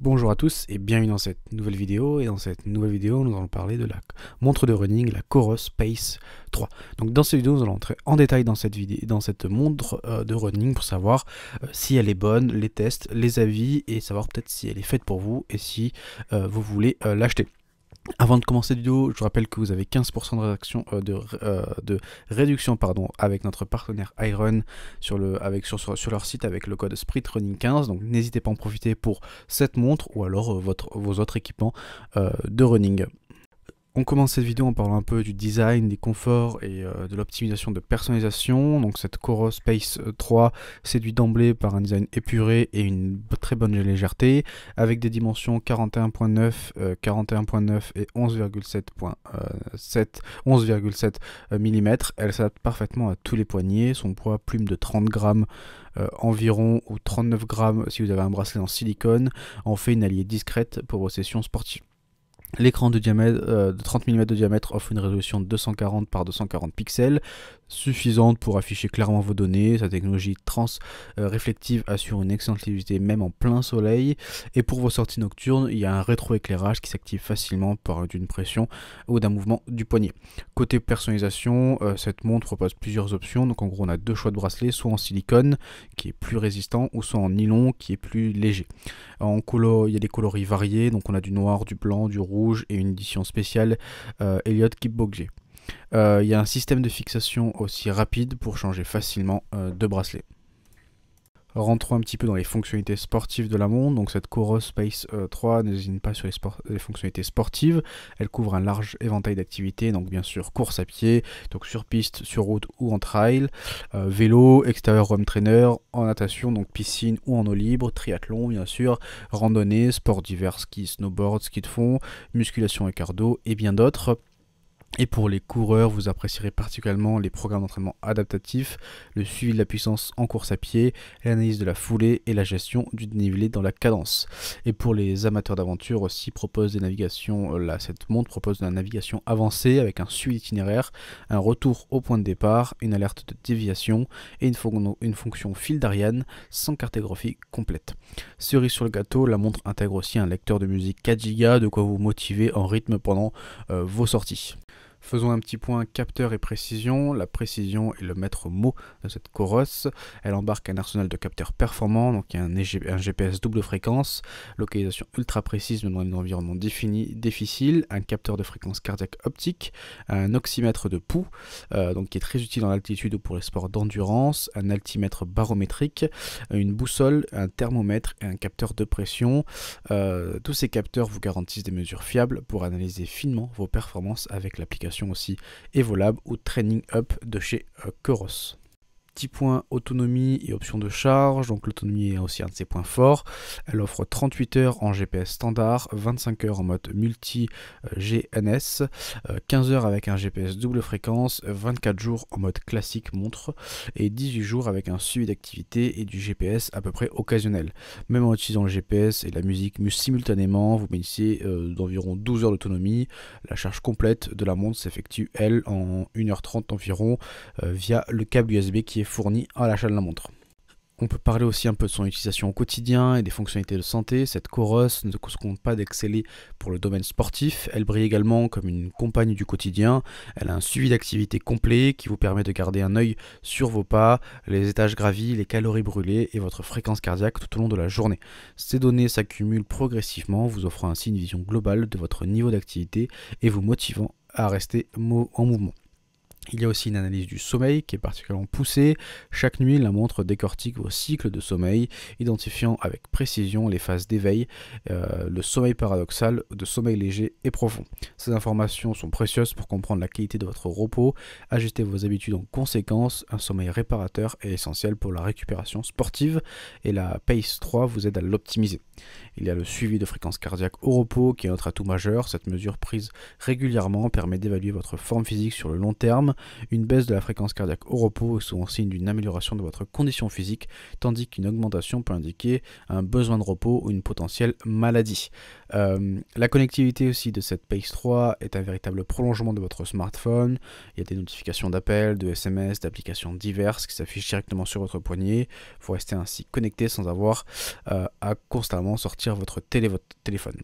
Bonjour à tous et bienvenue dans cette nouvelle vidéo. Et dans cette nouvelle vidéo, nous allons parler de la montre de running, la Coros Pace 3. Donc dans cette vidéo, nous allons entrer en détail dans cette montre de running pour savoir si elle est bonne, les tests, les avis et savoir peut-être si elle est faite pour vous et si vous voulez l'acheter. Avant de commencer cette vidéo, je vous rappelle que vous avez 15% de réduction avec notre partenaire iRun sur leur site avec le code SPRINTRUNNING15. Donc n'hésitez pas à en profiter pour cette montre ou alors vos autres équipements de running. On commence cette vidéo en parlant un peu du design, des conforts et de l'optimisation de personnalisation. Donc cette Coros Pace 3 séduit d'emblée par un design épuré et une très bonne légèreté, avec des dimensions 41.9, 41.9 et 11,7 mm. Elle s'adapte parfaitement à tous les poignets. Son poids plume de 30 grammes environ, ou 39 grammes si vous avez un bracelet en silicone, en fait une alliée discrète pour vos sessions sportives. L'écran de 30 mm de diamètre offre une résolution de 240 par 240 pixels, suffisante pour afficher clairement vos données. Sa technologie réflective assure une excellente luminosité même en plein soleil. Et pour vos sorties nocturnes, il y a un rétroéclairage qui s'active facilement par une pression ou d'un mouvement du poignet. Côté personnalisation, cette montre propose plusieurs options. Donc en gros, on a deux choix de bracelets, soit en silicone qui est plus résistant, ou soit en nylon qui est plus léger. Il y a des coloris variés, donc on a du noir, du blanc, du rouge et une édition spéciale Elliott Kipchoge. Il y a un système de fixation aussi rapide pour changer facilement de bracelet. Rentrons un petit peu dans les fonctionnalités sportives de la montre. Donc cette Coros Pace 3 n'hésite pas sur les fonctionnalités sportives. Elle couvre un large éventail d'activités, donc bien sûr course à pied, donc sur piste, sur route ou en trail, vélo, extérieur home trainer, en natation, donc piscine ou en eau libre, triathlon bien sûr, randonnée, sports divers, ski, snowboard, ski de fond, musculation et cardio et bien d'autres. Et pour les coureurs, vous apprécierez particulièrement les programmes d'entraînement adaptatifs, le suivi de la puissance en course à pied, l'analyse de la foulée et la gestion du dénivelé dans la cadence. Et pour les amateurs d'aventure aussi, cette montre propose de la navigation avancée avec un suivi d'itinéraire, un retour au point de départ, une alerte de déviation et une fonction fil d'Ariane sans cartographie complète. Cerise sur le gâteau, la montre intègre aussi un lecteur de musique 4 Go, de quoi vous motiver en rythme pendant vos sorties. Faisons un petit point capteur et précision. La précision est le maître mot de cette Coros. Elle embarque un arsenal de capteurs performants, donc il y a un GPS double fréquence, localisation ultra précise dans un environnement difficile, un capteur de fréquence cardiaque optique, un oxymètre de pouls, donc qui est très utile en altitude ou pour les sports d'endurance, un altimètre barométrique, une boussole, un thermomètre et un capteur de pression. Tous ces capteurs vous garantissent des mesures fiables pour analyser finement vos performances avec l'application aussi Evolab ou Training Up de chez Coros. Petit point autonomie et option de charge. Donc l'autonomie est aussi un de ses points forts. Elle offre 38 heures en GPS standard, 25 heures en mode multi GNS, 15 heures avec un GPS double fréquence, 24 jours en mode classique montre et 18 jours avec un suivi d'activité et du GPS à peu près occasionnel. Même en utilisant le GPS et la musique simultanément, vous bénéficiez d'environ 12 heures d'autonomie. La charge complète de la montre s'effectue elle en 1h30 environ via le câble USB qui est fourni à l'achat de la montre. On peut parler aussi un peu de son utilisation au quotidien et des fonctionnalités de santé. Cette Coros ne se compte pas d'exceller pour le domaine sportif. Elle brille également comme une compagne du quotidien. Elle a un suivi d'activité complet qui vous permet de garder un œil sur vos pas, les étages gravis, les calories brûlées et votre fréquence cardiaque tout au long de la journée. Ces données s'accumulent progressivement, vous offrant ainsi une vision globale de votre niveau d'activité et vous motivant à rester en mouvement. Il y a aussi une analyse du sommeil qui est particulièrement poussée. Chaque nuit, la montre décortique vos cycles de sommeil, identifiant avec précision les phases d'éveil, le sommeil paradoxal, de sommeil léger et profond. Ces informations sont précieuses pour comprendre la qualité de votre repos, ajuster vos habitudes en conséquence. Un sommeil réparateur est essentiel pour la récupération sportive et la Pace 3 vous aide à l'optimiser. Il y a le suivi de fréquence cardiaque au repos qui est notre atout majeur. Cette mesure prise régulièrement permet d'évaluer votre forme physique sur le long terme. Une baisse de la fréquence cardiaque au repos est souvent signe d'une amélioration de votre condition physique, tandis qu'une augmentation peut indiquer un besoin de repos ou une potentielle maladie. La connectivité aussi de cette Pace 3 est un véritable prolongement de votre smartphone. Il y a des notifications d'appels, de SMS, d'applications diverses qui s'affichent directement sur votre poignet. Vous restez ainsi connecté sans avoir à constamment sortir votre téléphone.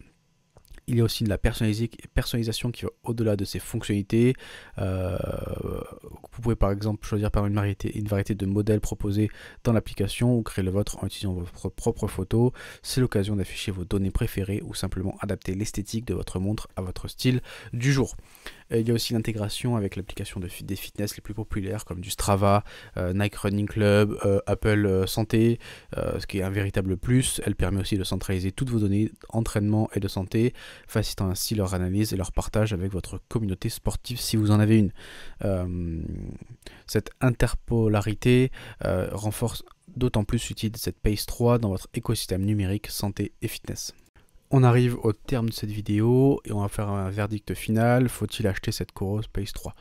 Il y a aussi de la personnalisation qui va au-delà de ces fonctionnalités. Vous pouvez par exemple choisir par une variété de modèles proposés dans l'application ou créer le vôtre en utilisant votre propre photo. C'est l'occasion d'afficher vos données préférées ou simplement adapter l'esthétique de votre montre à votre style du jour. Il y a aussi l'intégration avec l'application des fitness les plus populaires comme du Strava, Nike Running Club, Apple Santé, ce qui est un véritable plus. Elle permet aussi de centraliser toutes vos données d'entraînement et de santé, facilitant ainsi leur analyse et leur partage avec votre communauté sportive si vous en avez une. Cette interpolarité renforce d'autant plus l'utilité de cette Pace 3 dans votre écosystème numérique santé et fitness. On arrive au terme de cette vidéo et on va faire un verdict final. Faut-il acheter cette Coros Pace 3 ?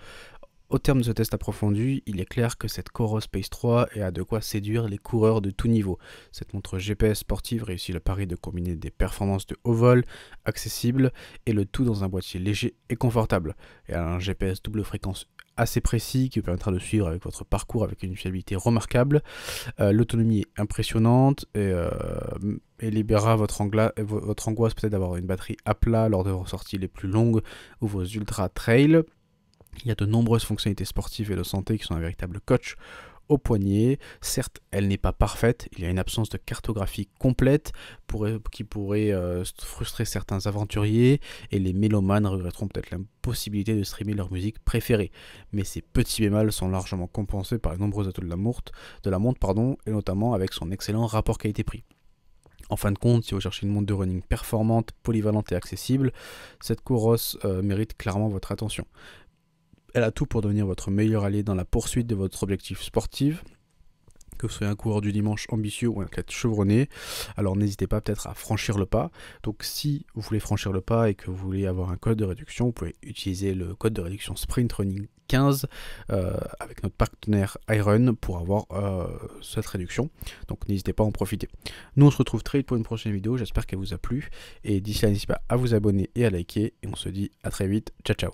Au terme de ce test approfondi, il est clair que cette Coros Pace 3 a de quoi séduire les coureurs de tout niveau. Cette montre GPS sportive réussit le pari de combiner des performances de haut vol, accessibles, et le tout dans un boîtier léger et confortable. Elle a un GPS double fréquence assez précis qui vous permettra de suivre avec votre parcours avec une fiabilité remarquable. L'autonomie est impressionnante et libérera votre angoisse peut-être d'avoir une batterie à plat lors de vos sorties les plus longues ou vos ultra trails. Il y a de nombreuses fonctionnalités sportives et de santé qui sont un véritable coach au poignet. Certes, elle n'est pas parfaite, il y a une absence de cartographie complète qui pourrait frustrer certains aventuriers et les mélomanes regretteront peut-être l'impossibilité de streamer leur musique préférée. Mais ces petits bémols sont largement compensés par les nombreux atouts de la montre, et notamment avec son excellent rapport qualité-prix. En fin de compte, si vous cherchez une montre de running performante, polyvalente et accessible, cette Coros mérite clairement votre attention. Elle a tout pour devenir votre meilleur allié dans la poursuite de votre objectif sportif, que vous soyez un coureur du dimanche ambitieux ou un athlète chevronné. Alors n'hésitez pas peut-être à franchir le pas. Donc si vous voulez franchir le pas et que vous voulez avoir un code de réduction, vous pouvez utiliser le code de réduction Sprint Running 15 avec notre partenaire iRun pour avoir cette réduction. Donc n'hésitez pas à en profiter. Nous on se retrouve très vite pour une prochaine vidéo, j'espère qu'elle vous a plu. Et d'ici là, n'hésitez pas à vous abonner et à liker. Et on se dit à très vite. Ciao ciao.